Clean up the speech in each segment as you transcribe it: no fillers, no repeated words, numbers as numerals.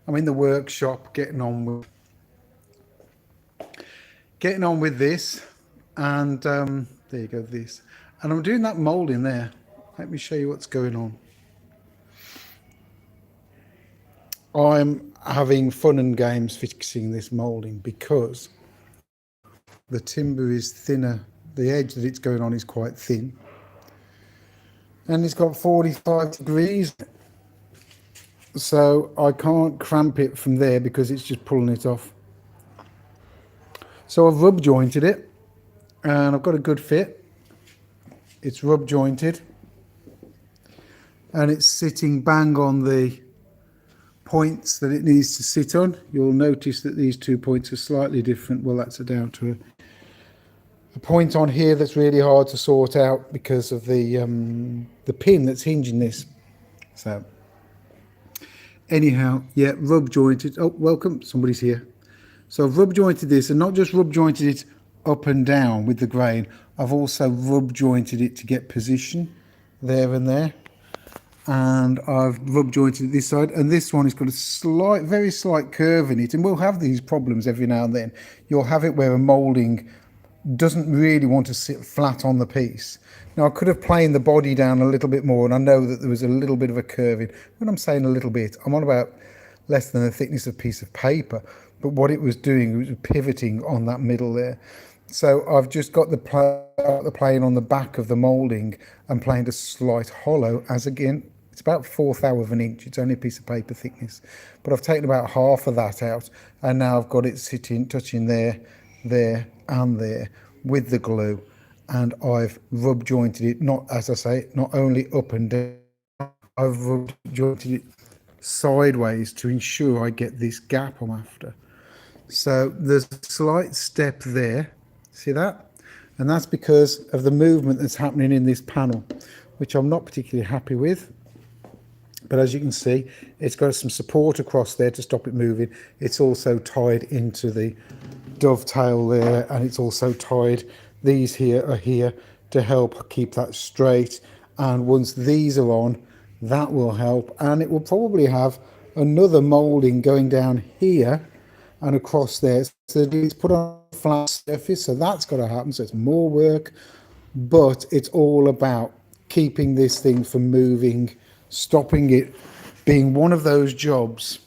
I'm in the workshop getting on with this, and there you go, this, and I'm doing that moulding there. Let me show you what's going on. I'm having fun and games fixing this moulding because the timber is thinner. The edge that it's going on is quite thin, and it's got 45 degrees, so I can't cramp it from there because it's just pulling it off. So I've rub jointed it, and I've got a good fit. It's rub jointed, and it's sitting bang on the points that it needs to sit on. You'll notice that these 2 points are slightly different. Well, that's down to a point on here that's really hard to sort out because of the pin that's hinging this. So anyhow, yeah, rub jointed. Oh, welcome, somebody's here. So I've rub jointed this, and not just rub jointed it up and down with the grain, I've also rub jointed it to get position there and there. And I've rub jointed this side, and this one has got a very slight curve in it, and we'll have these problems every now and then. You'll have it where a moulding doesn't really want to sit flat on the piece. Now I could have planed the body down a little bit more, and I know that there was a little bit of a curve in. When I'm saying a little bit, I'm on about less than the thickness of a piece of paper, but what it was doing, it was pivoting on that middle there. So I've just got the plane on the back of the moulding and planed a slight hollow, as again, it's about 1/4 of an inch. It's only a piece of paper thickness, but I've taken about half of that out, and now I've got it touching there, there, and there with the glue, and I've rub jointed it. Not, as I say, not only up and down. I've rub jointed it sideways to ensure I get this gap I'm after. So there's a slight step there. See that? And that's because of the movement that's happening in this panel, which I'm not particularly happy with. But as you can see, it's got some support across there to stop it moving. It's also tied into the dovetail there, and it's also tied, these here are here to help keep that straight. And once these are on, that will help. And it will probably have another moulding going down here and across there. So it's put on a flat surface, so that's got to happen. So it's more work, but it's all about keeping this thing from moving, stopping it being one of those jobs.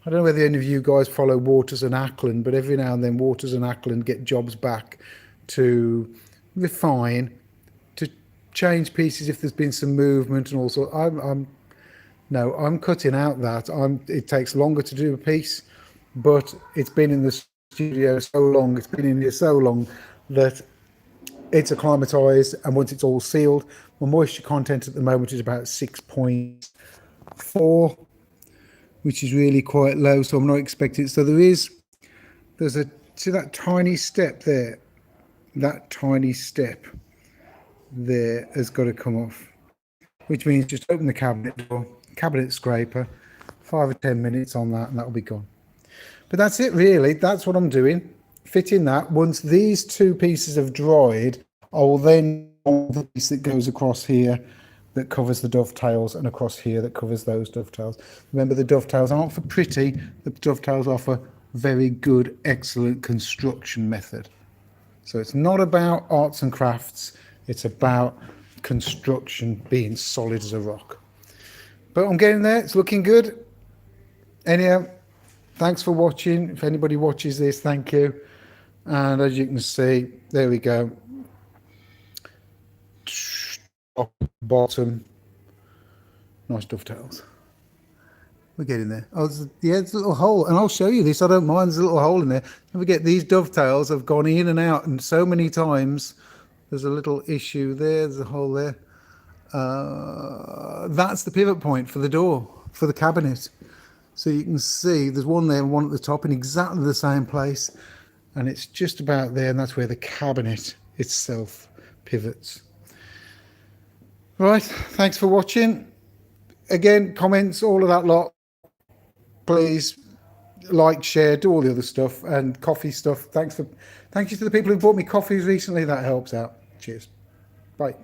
I don't know whether any of you guys follow Waters and Ackland, but every now and then Waters and Ackland get jobs back to refine, to change pieces if there's been some movement and also I'm cutting out that. It takes longer to do a piece, but it's been in the studio so long, it's been in here so long that it's acclimatized, and once it's all sealed, my moisture content at the moment is about 6.4, which is really quite low, so I'm not expecting it. So see that tiny step there? That tiny step there has got to come off, which means just open the cabinet door, cabinet scraper, 5 or 10 minutes on that, and that'll be gone. But that's it really. That's what I'm doing. Fitting that. Once these two pieces have dried, I will then the piece that goes across here that covers the dovetails, and across here that covers those dovetails. Remember, the dovetails aren't for pretty. The dovetails are for very good, excellent construction method. So it's not about arts and crafts. It's about construction being solid as a rock. But I'm getting there. It's looking good. Anyhow, thanks for watching. If anybody watches this, thank you. And as you can see, there we go. Top, bottom, nice dovetails. We're getting there. Oh, there's a little hole, and I'll show you this. I don't mind. There's a little hole in there. Don't forget, these dovetails have gone in and out, and so many times. There's a little issue there. There's a hole there. That's the pivot point for the door, for the cabinet. So you can see there's one there and one at the top in exactly the same place, and it's just about there, and that's where the cabinet itself pivots. Right, thanks for watching. Again, comments, all of that lot. Please like, share, do all the other stuff, and coffee stuff. Thank you to the people who bought me coffees recently. That helps out. Cheers. Bye.